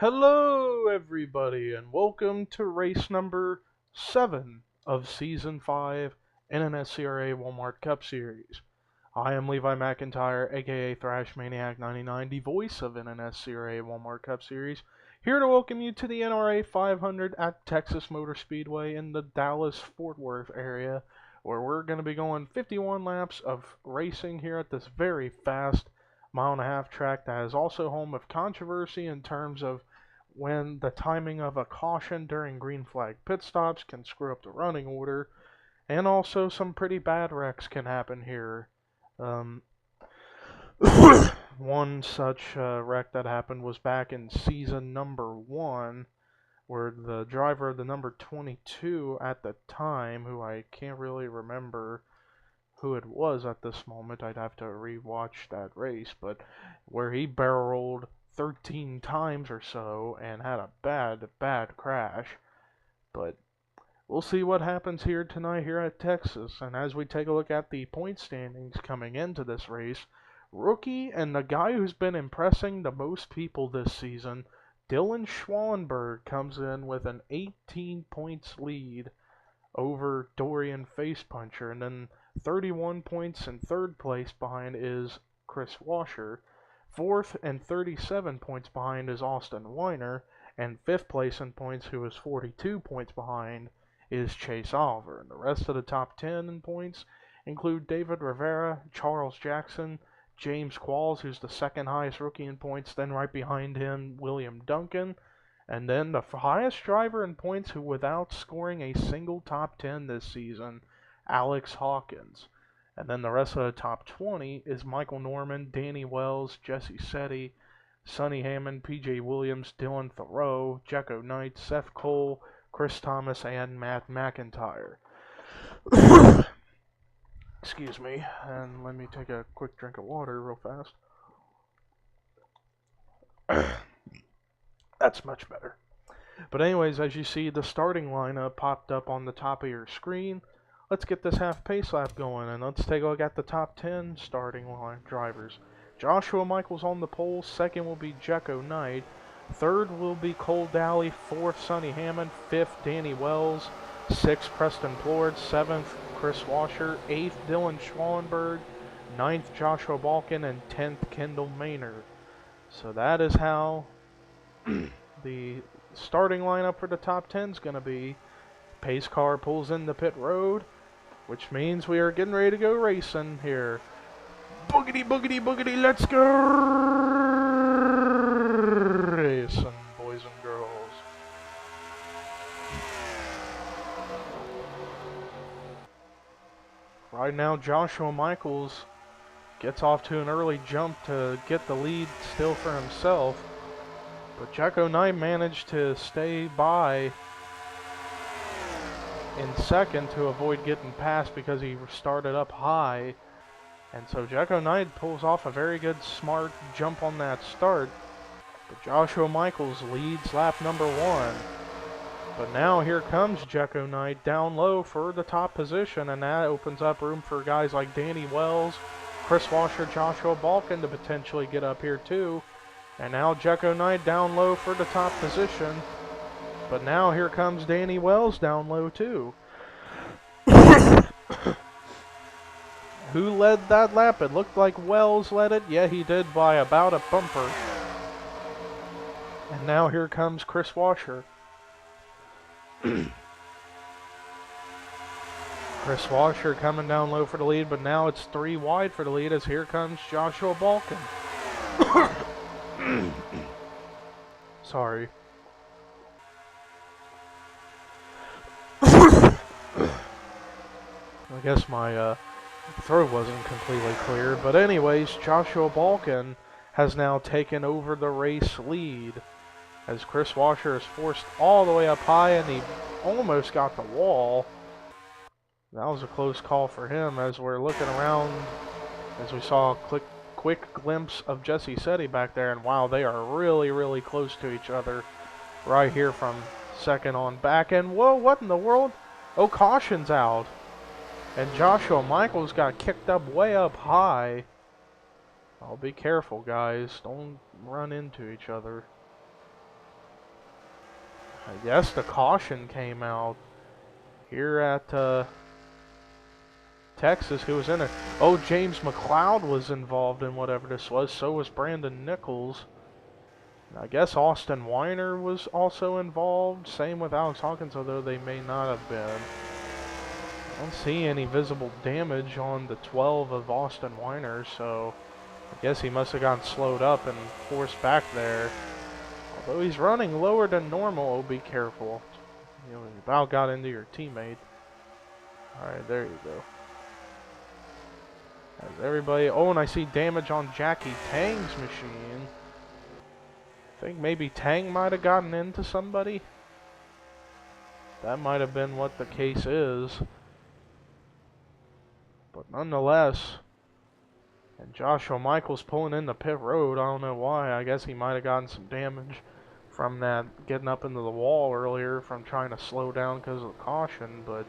Hello, everybody, and welcome to race number 7 of Season 5 NNSCRA Walmart Cup Series. I am Levi McIntyre, aka Thrash Maniac 99, the voice of NNSCRA Walmart Cup Series, here to welcome you to the NRA 500 at Texas Motor Speedway in the Dallas-Fort Worth area, where we're going to be going 51 laps of racing here at this very fast mile-and-a-half track that is also home of controversy in terms of when the timing of a caution during green flag pit stops can screw up the running order, and also some pretty bad wrecks can happen here. One such wreck that happened was back in season number 1, where the driver of the number 22 at the time, who I can't really remember who it was at this moment, I'd have to rewatch that race, but where he barreled 13 times or so and had a bad crash. But we'll see what happens here tonight here at Texas. And as we take a look at the point standings coming into this race, rookie and the guy who's been impressing the most people this season, Dylan Schwanberg, comes in with an 18 points lead over Dorian Facepuncher, and then 31 points in third place behind is Chris Washer. Fourth and 37 points behind is Austin Weiner, and fifth place in points, who is 42 points behind, is Chase Oliver. And the rest of the top 10 in points include David Rivera, Charles Jackson, James Qualls, who's the second highest rookie in points, then right behind him, William Duncan, and then the highest driver in points who without scoring a single top 10 this season, Alex Hawkins. And then the rest of the top 20 is Michael Norman, Danny Wells, Jesse Setti, Sonny Hammond, PJ Williams, Dylan Thoreau, Jecko Knight, Seth Cole, Chris Thomas, and Matt McIntyre. Excuse me, and let me take a quick drink of water real fast. That's much better. But anyways, as you see, the starting lineup popped up on the top of your screen. Let's get this half pace lap going, and let's take a look at the top 10 starting line drivers. Joshua Michaels on the pole. Second will be Jecko Knight. Third will be Cole Dally. Fourth, Sonny Hammond. Fifth, Danny Wells. Sixth, Preston Plord. Seventh, Chris Washer. Eighth, Dylan Schwanberg. Ninth, Joshua Balkin. And 10th, Kendall Maynard. So that is how the starting lineup for the top 10 is going to be. Pace car pulls in the pit road, which means we are getting ready to go racing here. Boogity, boogity, boogity, let's go racing, boys and girls. Right now, Joshua Michaels gets off to an early jump to get the lead still for himself, but Jecko Knight managed to stay by in second to avoid getting past because he started up high. And so Jecko Knight pulls off a very good smart jump on that start, but Joshua Michaels leads lap number 1. But now here comes Jecko Knight down low for the top position, and that opens up room for guys like Danny Wells, Chris Washer, Joshua Balkin to potentially get up here too. And now Jecko Knight down low for the top position. But now here comes Danny Wells down low too. Who led that lap? It looked like Wells led it. Yeah, he did by about a bumper. And now here comes Chris Washer. Chris Washer coming down low for the lead, but now it's 3 wide for the lead as here comes Joshua Balkin. Sorry. I guess my throat wasn't completely clear, but anyways, Joshua Balkin has now taken over the race lead as Chris Washer is forced all the way up high, and he almost got the wall. That was a close call for him as we're looking around, as we saw a quick glimpse of Jesse Setti back there, and wow, they are really close to each other right here from second on back. And whoa, what in the world? Oh, caution's out. And Joshua Michaels got kicked up way up high. I'll be careful, guys. Don't run into each other. I guess the caution came out here at Texas. Who was in it? Oh, James McLeod was involved in whatever this was. So was Brandon Nichols. I guess Austin Weiner was also involved. Same with Alex Hawkins, although they may not have been. I don't see any visible damage on the 12 of Austin Weiner, so I guess he must have gotten slowed up and forced back there. Although he's running lower than normal, oh, be careful. You know, you about got into your teammate. Alright, there you go. As everybody... Oh, and I see damage on Jackie Tang's machine. I think maybe Tang might have gotten into somebody. That might have been what the case is. But nonetheless... And Joshua Michaels pulling in the pit road. I don't know why. I guess he might have gotten some damage from that getting up into the wall earlier from trying to slow down because of the caution. But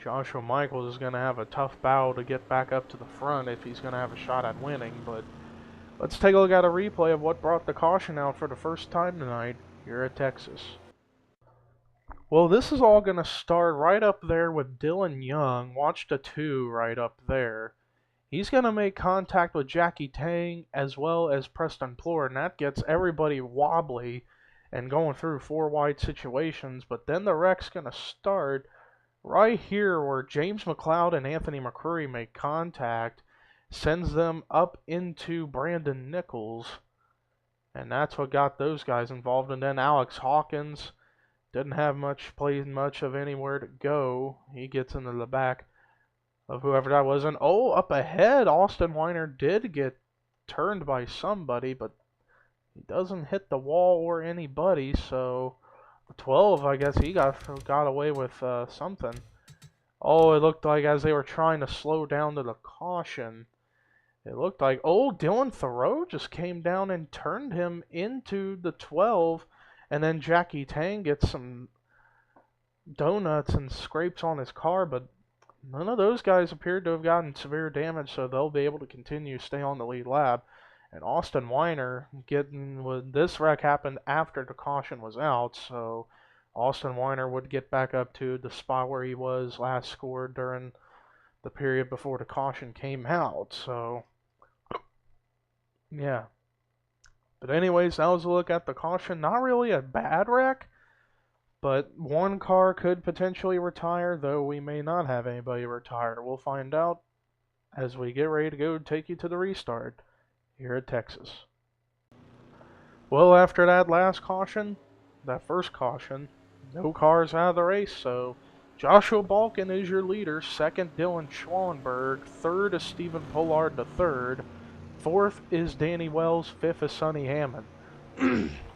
Joshua Michaels is going to have a tough battle to get back up to the front if he's going to have a shot at winning. But let's take a look at a replay of what brought the caution out for the first time tonight here at Texas. Well, this is all going to start right up there with Dylan Young. Watch the 2 right up there. He's going to make contact with Jackie Tang as well as Preston Plore, and that gets everybody wobbly and going through 4 wide situations. But then the wreck's going to start right here where James McLeod and Anthony McCurry make contact, sends them up into Brandon Nichols, and that's what got those guys involved. And then Alex Hawkins didn't have much of anywhere to go. He gets into the back of whoever that was. And oh, up ahead, Austin Weiner did get turned by somebody, but he doesn't hit the wall or anybody. So 12, I guess he got away with something. Oh, it looked like as they were trying to slow down to the caution, it looked like, oh, Dylan Thoreau just came down and turned him into the 12. And then Jackie Tang gets some donuts and scrapes on his car, but none of those guys appeared to have gotten severe damage, so they'll be able to continue to stay on the lead lap. And Austin Weiner this wreck happened after the caution was out, so Austin Weiner would get back up to the spot where he was last scored during the period before the caution came out. So yeah. But anyways, that was a look at the caution. Not really a bad wreck, but one car could potentially retire, though we may not have anybody retire. We'll find out as we get ready to go take you to the restart here at Texas. Well, after that last caution, that first caution, no cars out of the race, so Joshua Balkin is your leader. Second, Dylan Schwanberg. Third is Stephen Pollard III. Fourth is Danny Wells. Fifth is Sonny Hammond.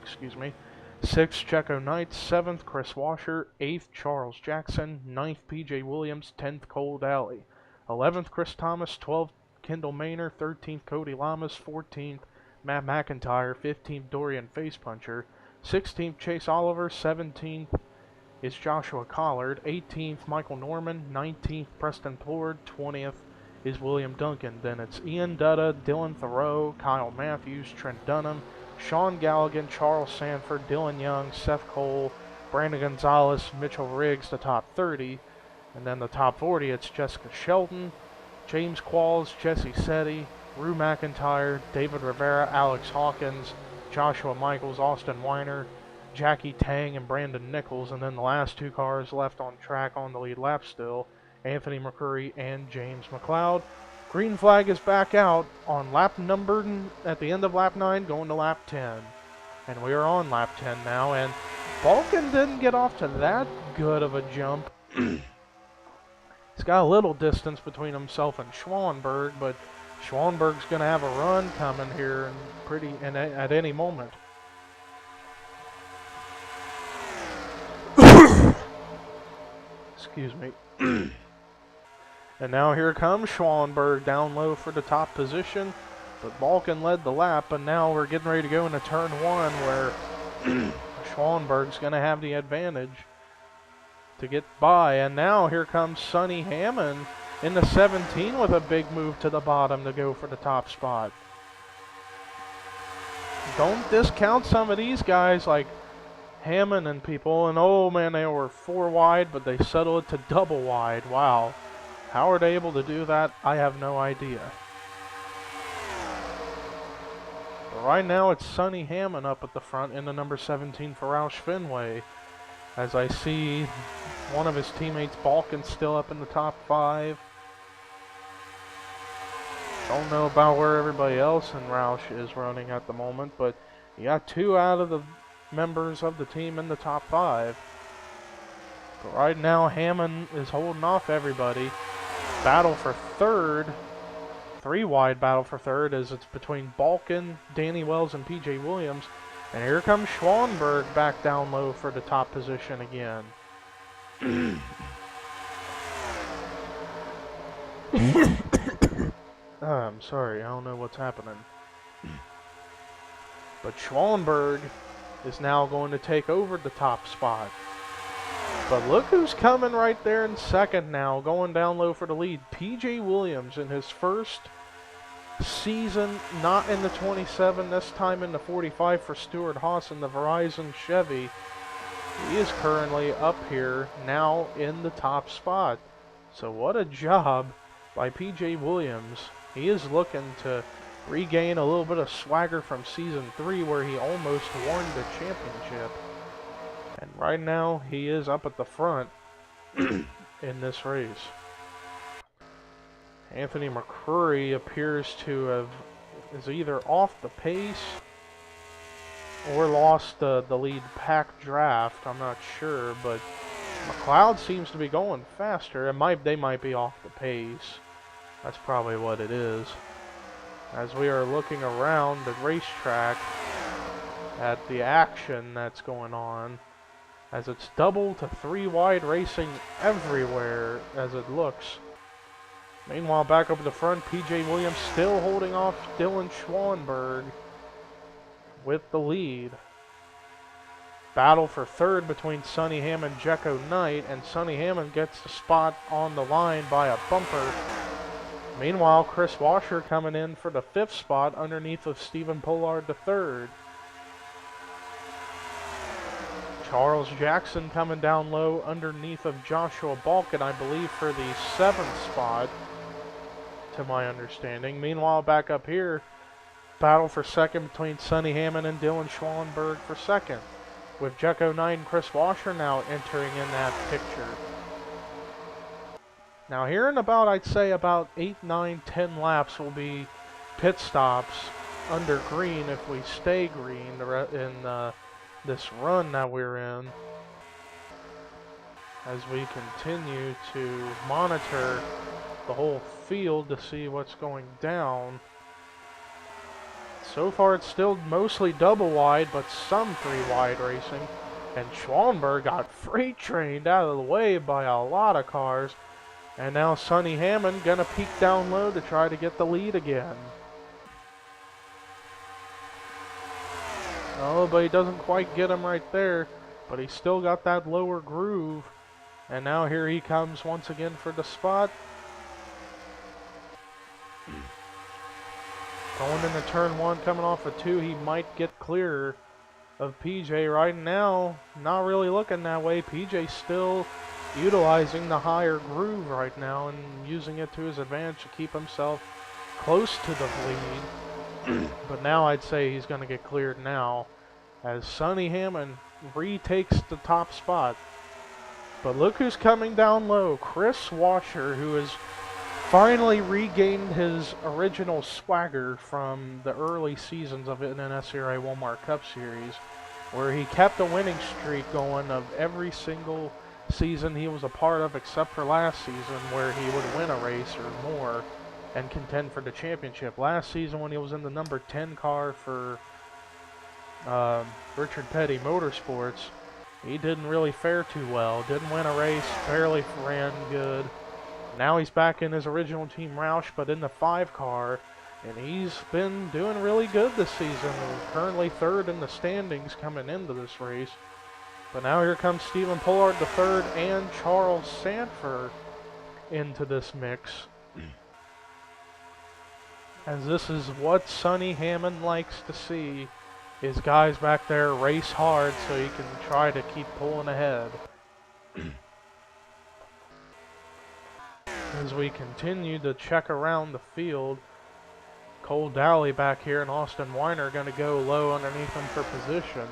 Excuse me. Sixth, Checo Knight. Seventh, Chris Washer. Eighth, Charles Jackson. Ninth, PJ Williams. 10th, Cole Daly. 11th, Chris Thomas. 12th, Kendall Maynor. 13th, Cody Lamas. 14th, Matt McIntyre. 15th, Dorian Facepuncher. 16th, Chase Oliver. 17th is Joshua Collard. 18th, Michael Norman. 19th, Preston Plord. 20th is William Duncan. Then it's Ian Dutta, Dylan Thoreau, Kyle Matthews, Trent Dunham, Sean Galligan, Charles Sanford, Dylan Young, Seth Cole, Brandon Gonzalez, Mitchell Riggs, the top 30. And then the top 40, it's Jessica Shelton, James Qualls, Jesse Setti, Rue McIntyre, David Rivera, Alex Hawkins, Joshua Michaels, Austin Weiner, Jackie Tang, and Brandon Nichols. And then the last 2 cars left on track on the lead lap still, Anthony McCurry and James McLeod. Green flag is back out on lap number, at the end of lap 9, going to lap 10. And we are on lap 10 now, and Balkin didn't get off to that good of a jump. He's got a little distance between himself and Schwanberg, but Schwanberg's going to have a run coming here at any moment. Excuse me. And now here comes Schwanberg down low for the top position, but Balkin led the lap, and now we're getting ready to go into turn 1 where Schwanberg's going to have the advantage to get by. And now here comes Sonny Hammond in the 17 with a big move to the bottom to go for the top spot. don't discount some of these guys like Hammond and people. And oh man, they were 4 wide, but they settled it to double wide. Wow. How are they able to do that? I have no idea. But right now, it's Sonny Hammond up at the front in the number 17 for Roush Fenway. As I see one of his teammates, BALKIN, still up in the top 5. Don't know about where everybody else in Roush is running at the moment, but you got 2 out of the members of the team in the top 5. But right now, Hammond is holding off everybody. Battle for third, 3 wide battle for third, as it's between BALKIN, Danny Wells, and PJ Williams. And here comes Schwanberg back down low for the top position again. I'm sorry, I don't know what's happening. But Schwanberg is now going to take over the top spot. But look who's coming right there in second now, going down low for the lead. PJ Williams in his first season, not in the 27, this time in the 45 for Stuart Haas in the Verizon Chevy. He is currently up here now in the top spot. So what a job by PJ Williams. He is looking to regain a little bit of swagger from season 3 where he almost won the championship. And right now he is up at the front in this race. Anthony McCrory appears to is either off the pace or lost the lead pack draft. I'm not sure, but McLeod seems to be going faster. They might be off the pace. That's probably what it is. As we are looking around the racetrack at the action that's going on, as it's double to 3 wide racing everywhere as it looks. Meanwhile, back up at the front, PJ Williams still holding off Dylan Schwanberg with the lead. Battle for third between Sonny Hammond and Jekko Knight, and Sonny Hammond gets the spot on the line by a bumper. Meanwhile, Chris Washer coming in for the 5th spot underneath of Stephen Pollard III. Charles Jackson coming down low underneath of Joshua BALKIN, I believe, for the 7th spot, to my understanding. Meanwhile, back up here, battle for second between Sonny Hammond and Dylan Schwanberg for second, with Jekko Knight and Chris Washer now entering in that picture. Now here in about, I'd say about 8, 9, 10 laps will be pit stops under green if we stay green in this run that we're in, as we continue to monitor the whole field to see what's going down. So far it's still mostly double wide, but some 3 wide racing, and Schwanberg got freight trained out of the way by a lot of cars, and now Sonny Hammond gonna peek down low to try to get the lead again. Oh, but he doesn't quite get him right there, but he's still got that lower groove. And now here he comes once again for the spot. Going into turn 1, coming off of 2, he might get clear of PJ right now. Not really looking that way. PJ still utilizing the higher groove right now and using it to his advantage to keep himself close to the lead. But now I'd say he's going to get cleared now, as Sonny Hammond retakes the top spot. But look who's coming down low. Chris Washer, who has finally regained his original swagger from the early seasons of NNSCRA Walmart Cup Series, where he kept a winning streak going of every single season he was a part of, except for last season, where he would win a race or more and contend for the championship. Last season, when he was in the number 10 car for Richard Petty Motorsports, he didn't really fare too well. Didn't win a race, barely ran good. Now he's back in his original team Roush, but in the 5 car, and he's been doing really good this season. He's currently 3rd in the standings coming into this race. But now here comes Stephen Pollard III and Charles Sanford into this mix, as this is what Sonny Hammond likes to see his guys back there race hard so he can try to keep pulling ahead. As we continue to check around the field, Cole Dowley back here and Austin Weiner are going to go low underneath him for position.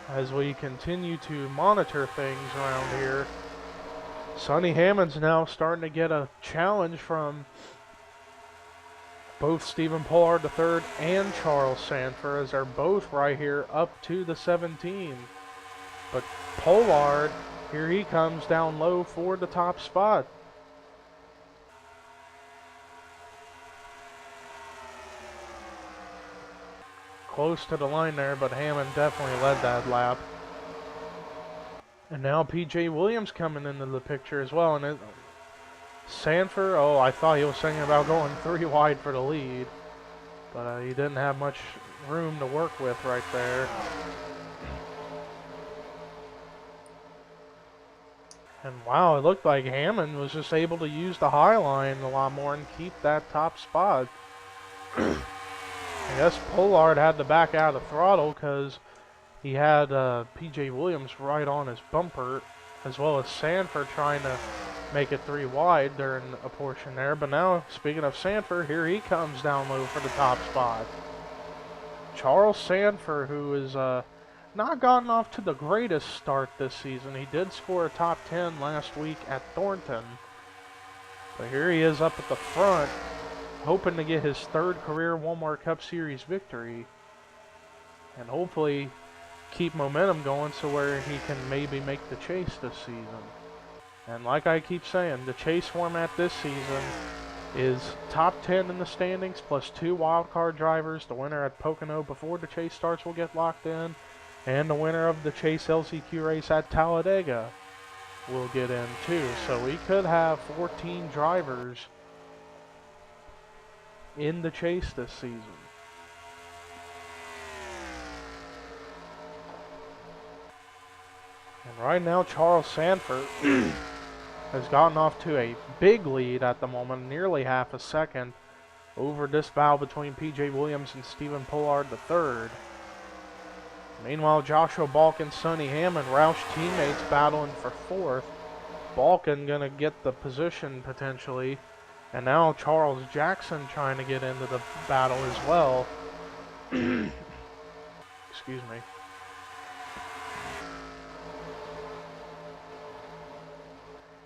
As we continue to monitor things around here, Sonny Hammond's now starting to get a challenge from both Stephen Pollard III and Charles Sanford, as they're both right here up to the 17. But Pollard, here he comes down low for the top spot. Close to the line there, but Hammond definitely led that lap. And now P.J. Williams coming into the picture as well. And Sanford, oh, I thought he was thinking about going 3 wide for the lead. But he didn't have much room to work with right there. And wow, it looked like Hammond was just able to use the high line a lot more and keep that top spot. I guess Pollard had to back out of throttle because he had P.J. Williams right on his bumper, as well as Sanford trying to make it 3 wide during a portion there. But now, speaking of Sanford, here he comes down low for the top spot. Charles Sanford, who is not gotten off to the greatest start this season. He did score a top 10 last week at Thornton. But here he is up at the front, hoping to get his 3rd career Walmart Cup Series victory. And hopefully keep momentum going so where he can maybe make the chase this season. And like I keep saying, the chase format this season is top 10 in the standings plus 2 wildcard drivers. The winner at Pocono before the chase starts will get locked in. And the winner of the Chase LCQ race at Talladega will get in too. So we could have 14 drivers in the chase this season. And right now Charles Sanford has gotten off to a big lead at the moment, nearly half a second over this battle between P.J. Williams and Stephen Pollard III. Meanwhile, Joshua Balkin, Sonny Hammond, Roush teammates battling for 4th. Balkin gonna get the position potentially. And now Charles Jackson trying to get into the battle as well. Excuse me.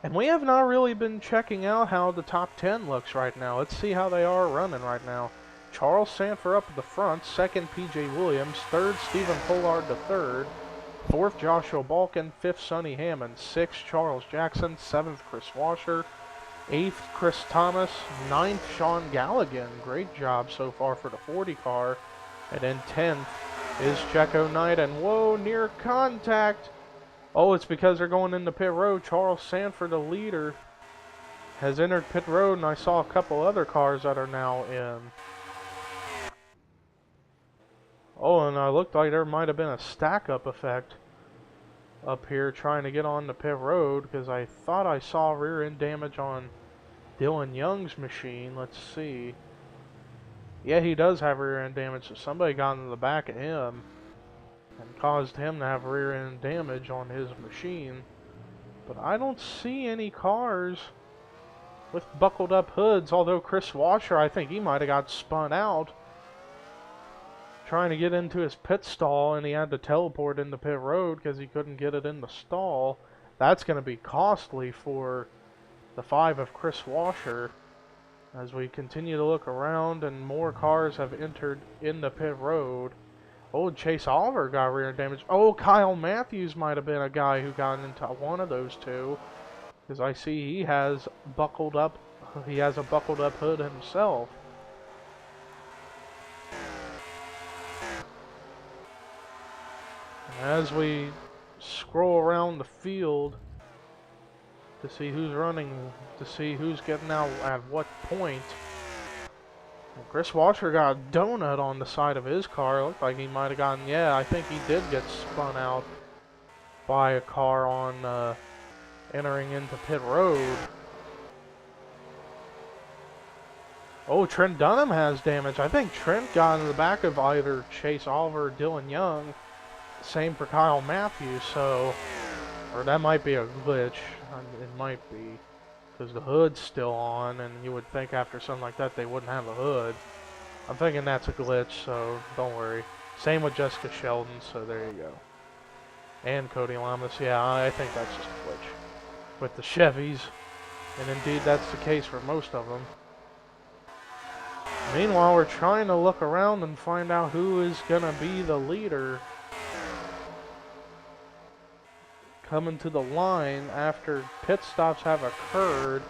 And we have not really been checking out how the top 10 looks right now. Let's see how they are running right now. Charles Sanford up at the front, 2nd P.J. Williams, 3rd Stephen Pollard III, 4th Joshua Balkin, 5th Sonny Hammond, 6th Charles Jackson, 7th Chris Washer, 8th Chris Thomas, 9th Sean Galligan. Great job so far for the 40 car. And then 10th is Checo Knight, and whoa, near contact. Oh, it's because they're going into pit road. Charles Sanford, the leader, has entered pit road, and I saw a couple other cars that are now in. Oh, and it looked like there might have been a stack-up effect up here trying to get on the pit road, because I thought I saw rear-end damage on Dylan Young's machine. Let's see. Yeah, he does have rear-end damage, so somebody got into the back of him and caused him to have rear-end damage on his machine. But I don't see any cars with buckled-up hoods, although Chris Washer, I think he might have got spun out trying to get into his pit stall, and he had to teleport into pit road because he couldn't get it in the stall. That's going to be costly for the 5 of Chris Washer. As we continue to look around and more cars have entered in the pit road. Oh, Chase Oliver got rear damage. Oh, Kyle Matthews might have been a guy who got into one of those two, because I see he has buckled up. He has a buckled up hood himself. As we scroll around the field to see who's running, to see who's getting out at what point. Well, Chris Washer got a donut on the side of his car. It looked like he might have gotten, yeah, I think he did get spun out by a car on entering into pit road. Oh, Trent Dunham has damage. I think Trent got in the back of either Chase Oliver or Dylan Young. Same for Kyle Matthews, so... Or that might be a glitch. It might be. Because the hood's still on, and you would think after something like that they wouldn't have a hood. I'm thinking that's a glitch, so don't worry. Same with Jessica Sheldon, so there you go. And CODY LLAMAS, yeah, I think that's just a glitch. With the Chevys. And indeed, that's the case for most of them. Meanwhile, we're trying to look around and find out who is going to be the leader. Coming to the line after pit stops have occurred.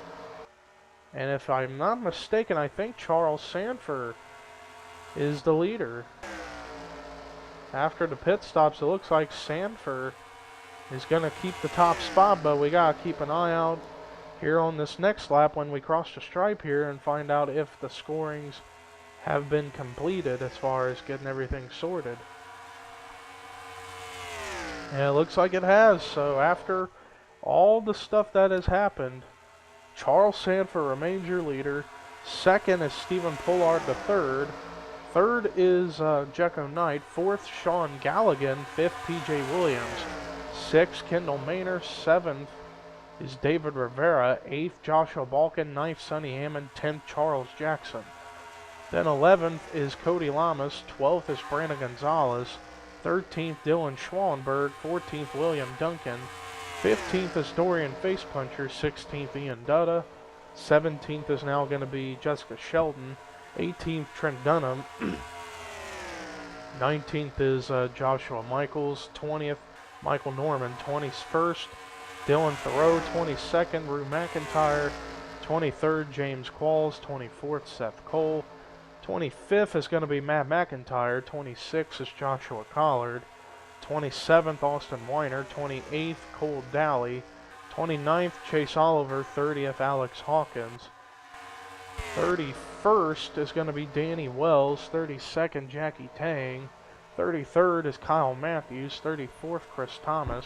And if I'm not mistaken, I think Charles Sanford is the leader. After the pit stops, it looks like Sanford is going to keep the top spot, but we got to keep an eye out here on this next lap when we cross the stripe here and find out if the scorings have been completed as far as getting everything sorted. And it looks like it has. So after all the stuff that has happened, Charles Sanford remains your leader. Second is Stephen Pollard the third. Third is Jekko Knight. Fourth, Sean Galligan. Fifth, PJ Williams. Sixth, Kendall Maynor. Seventh is David Rivera. Eighth, Joshua Balkin. Ninth, Sonny Hammond. 10th, Charles Jackson. Then 11th is CODY LLAMAS. 12th is Brandon Gonzalez. 13th, Dylan Schwanberg. 14th, William Duncan. 15th is Dorian Facepuncher. 16th, Ian Dutta. 17th is now going to be Jessica Sheldon. 18th, Trent Dunham. 19th is Joshua Michaels. 20th, Michael Norman. 21st, Dylan Thoreau. 22nd, Rue McIntyre. 23rd, James Qualls. 24th, Seth Cole. 25th is going to be Matt McIntyre. 26th is Joshua Collard. 27th, Austin Weiner. 28th, Cole Daly. 29th, Chase Oliver. 30th, Alex Hawkins. 31st is going to be Danny Wells. 32nd, Jackie Tang. 33rd is Kyle Matthews. 34th, Chris Thomas.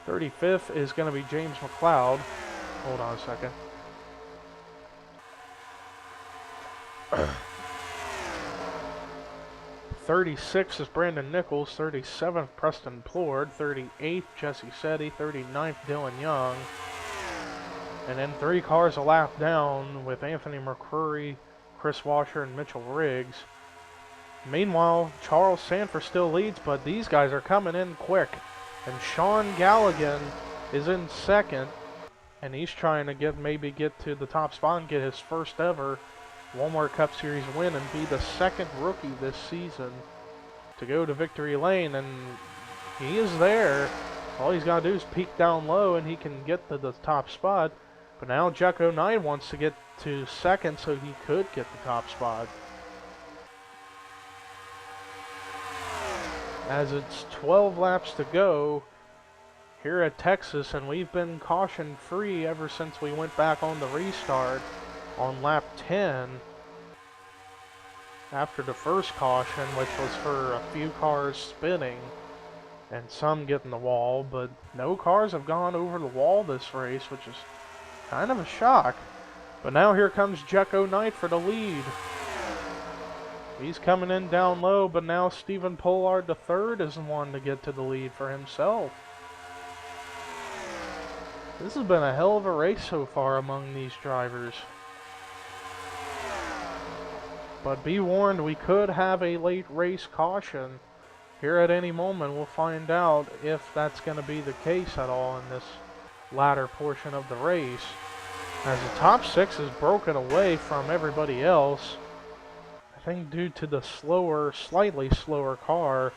35th is going to be James McLeod. Hold on a second. 36th is Brandon Nichols. 37th, Preston Plord. 38th, Jesse Setti. 39th, Dylan Young. And then 3 cars a lap down with Anthony McCrory, Chris Washer, and Mitchell Riggs. Meanwhile, Charles Sanford still leads, but these guys are coming in quick. And Sean Galligan is in second, and he's trying to maybe get to the top spot and get his first ever Walmart Cup Series win and be the second rookie this season to go to victory lane, and he is there. All he's got to do is peek down low and he can get to the top spot. But now Jekko Knight wants to get to second so he could get the top spot. As it's 12 laps to go here at Texas, and we've been caution free ever since we went back on the restart on lap 10 after the first caution, which was for a few cars spinning and some getting the wall, but no cars have gone over the wall this race, which is kind of a shock. But now here comes Jekko Knight for the lead. He's coming in down low, but now Stephen Pollard III is the one to get to the lead for himself. This has been a hell of a race so far among these drivers. But be warned, we could have a late race caution here at any moment. We'll find out if that's going to be the case at all in this latter portion of the race, as the top 6 is broken away from everybody else. I think due to the slightly slower car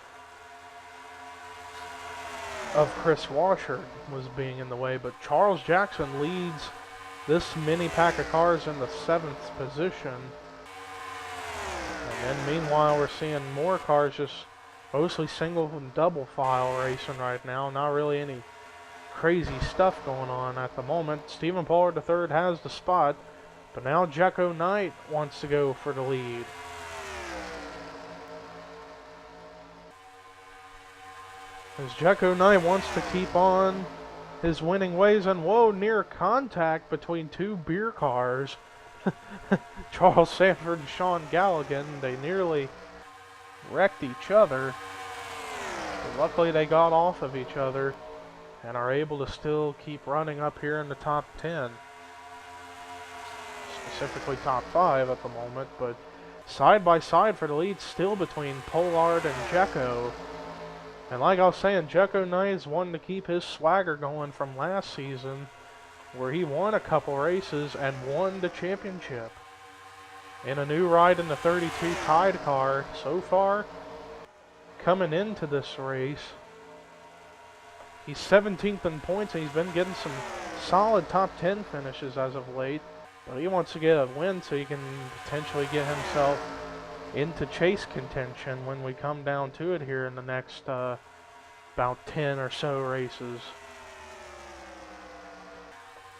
of Chris Washer was being in the way, but Charles Jackson leads this mini pack of cars in the 7th position. And then meanwhile, we're seeing more cars just mostly single and double file racing right now. Not really any crazy stuff going on at the moment. Stephen Pollard III has the spot, but now Jekko Knight wants to go for the lead. As Jekko Knight wants to keep on his winning ways, and whoa, near contact between two beer cars. Charles Sanford and Sean Galligan, they nearly wrecked each other. But luckily they got off of each other and are able to still keep running up here in the top 10. Specifically top 5 at the moment, but side by side for the lead still between Pollard and Jecko. And like I was saying, Jecko Knight is wanting to keep his swagger going from last season, where he won a couple races and won the championship. In a new ride in the 32 Tide car so far, coming into this race, he's 17th in points and he's been getting some solid top 10 finishes as of late. But he wants to get a win so he can potentially get himself into chase contention when we come down to it here in the next about 10 or so races.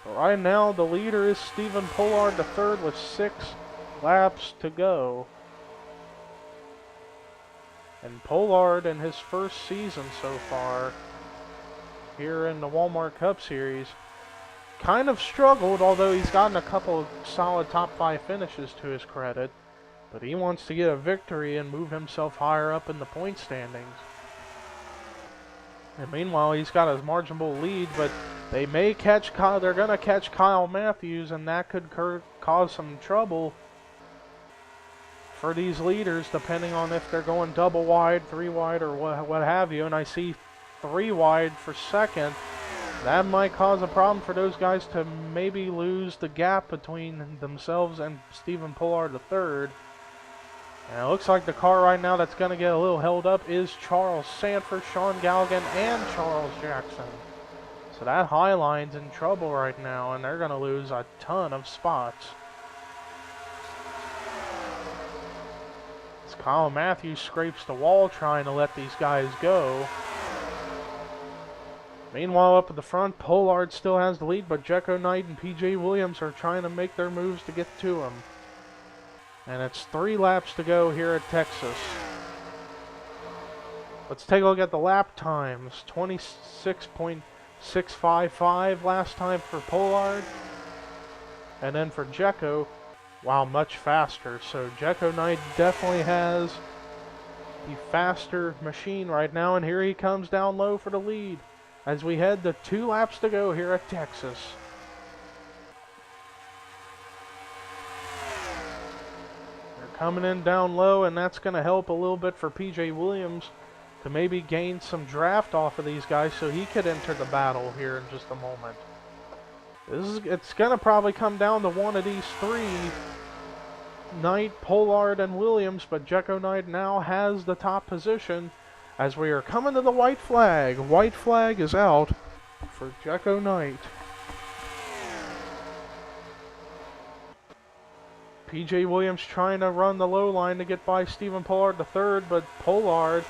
But right now the leader is Stephen Pollard III with 6 laps to go. And Pollard in his first season so far here in the Walmart Cup Series kind of struggled, although he's gotten a couple solid top 5 finishes to his credit. But he wants to get a victory and move himself higher up in the point standings. And meanwhile, he's got his marginal lead, but they may catch Kyle. They're going to catch Kyle Matthews, and that could cause some trouble for these leaders, depending on if they're going double wide, 3 wide, or what have you. And I see 3 wide for second. That might cause a problem for those guys to maybe lose the gap between themselves and Stephen Pollard III. And it looks like the car right now that's going to get a little held up is Charles Sanford, Sean Galligan, and Charles Jackson. So that high line's in trouble right now, and they're going to lose a ton of spots. As Kyle Matthews scrapes the wall trying to let these guys go. Meanwhile, up at the front, Pollard still has the lead, but Jecko Knight and PJ Williams are trying to make their moves to get to him. And it's 3 laps to go here at Texas. Let's take a look at the lap times. 26.655 last time for Pollard. And then for Jecko, wow, much faster. So Jecko Knight definitely has the faster machine right now. And here he comes down low for the lead as we head to 2 laps to go here at Texas. They're coming in down low, and that's going to help a little bit for PJ Williams to maybe gain some draft off of these guys so he could enter the battle here in just a moment. It's going to probably come down to one of these 3, Knight, Pollard, and Williams, but Jecko Knight now has the top position. As we are coming to the white flag. White flag is out for Jecko Knight. PJ Williams trying to run the low line to get by Stephen Pollard III, but Pollard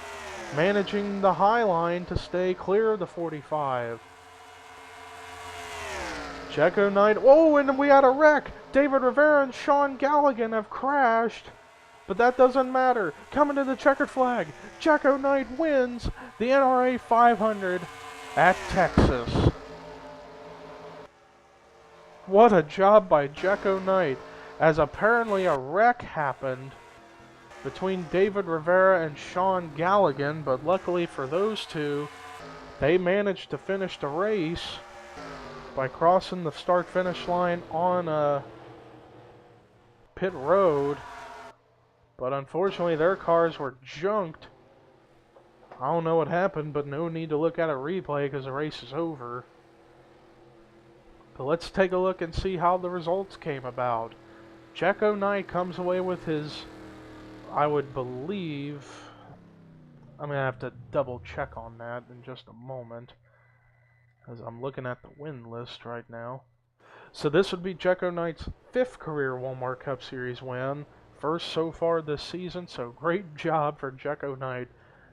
managing the high line to stay clear of the 45. Jecko Knight, oh, and we had a wreck. David Rivera and Sean Galligan have crashed. But that doesn't matter. Coming to the checkered flag, Jecko Knight wins the NRA 500 at Texas. What a job by Jecko Knight, as apparently a wreck happened between David Rivera and Sean Galligan, but luckily for those two, they managed to finish the race by crossing the start-finish line on a pit road. But unfortunately, their cars were junked. I don't know what happened, but no need to look at a replay because the race is over. But let's take a look and see how the results came about. Jecko Knight comes away with his, I would believe, I'm going to have to double check on that in just a moment, as I'm looking at the win list right now. So this would be Jecko Knight's 5th career Walmart Cup Series win. First so far this season, so great job for Jecko Knight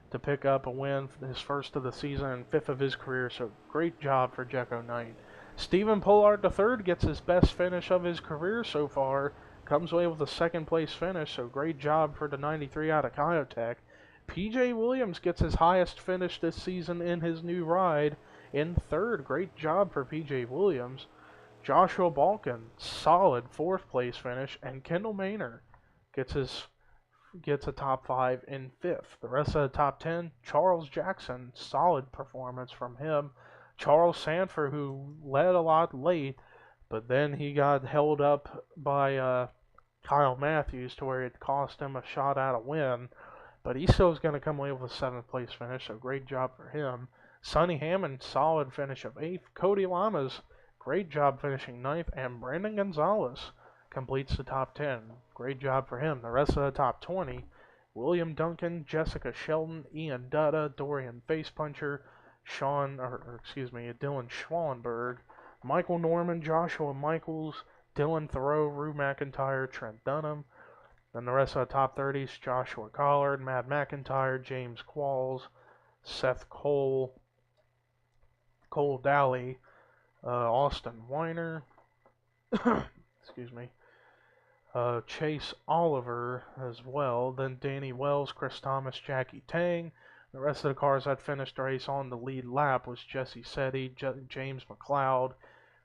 to pick up a win, his first of the season and 5th of his career, so great job for Jecko Knight. Stephen Pollard III gets his best finish of his career so far, comes away with a 2nd place finish, so great job for the 93 out of Kyotech. PJ Williams gets his highest finish this season in his new ride In third, great job for PJ Williams. Joshua Balkin, solid fourth place finish, and Kendall Maynor gets a top 5 in fifth. The rest of the top 10, Charles Jackson, solid performance from him. Charles Sanford, who led a lot late, but then he got held up by Kyle Matthews to where it cost him a shot at a win. But he still is going to come away with a 7th place finish, so great job for him. Sonny Hammond, solid finish of 8th. CODY LLAMAS, great job finishing 9th. And Brandon Gonzalez completes the top 10. Great job for him. The rest of the top 20, William Duncan, Jessica Shelton, Ian Dutta, Dorian Facepuncher, Dylan Schwanberg, Michael Norman, Joshua Michaels, Dylan Thoreau, Rue McIntyre, Trent Dunham. Then the rest of the top 30s, Joshua Collard, Matt McIntyre, James Qualls, Seth Cole, Cole Daly, Austin Weiner, Chase Oliver as well. Then Danny Wells, Chris Thomas, Jackie Tang. The rest of the cars that finished the race on the lead lap was Jesse Setti, James McLeod,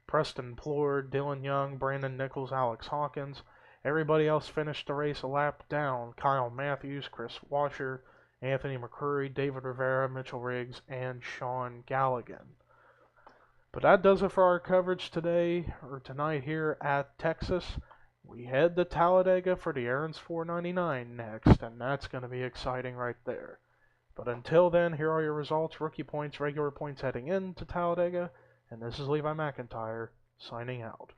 Preston Plord, Dylan Young, Brandon Nichols, Alex Hawkins. Everybody else finished the race a lap down. Kyle Matthews, Chris Washer, Anthony McCurry, David Rivera, Mitchell Riggs, and Sean Galligan. But that does it for our coverage tonight here at Texas. We head to Talladega for the Aaron's 499 next, and that's going to be exciting right there. But until then, here are your results, rookie points, regular points heading into Talladega, and this is Levi McIntyre signing out.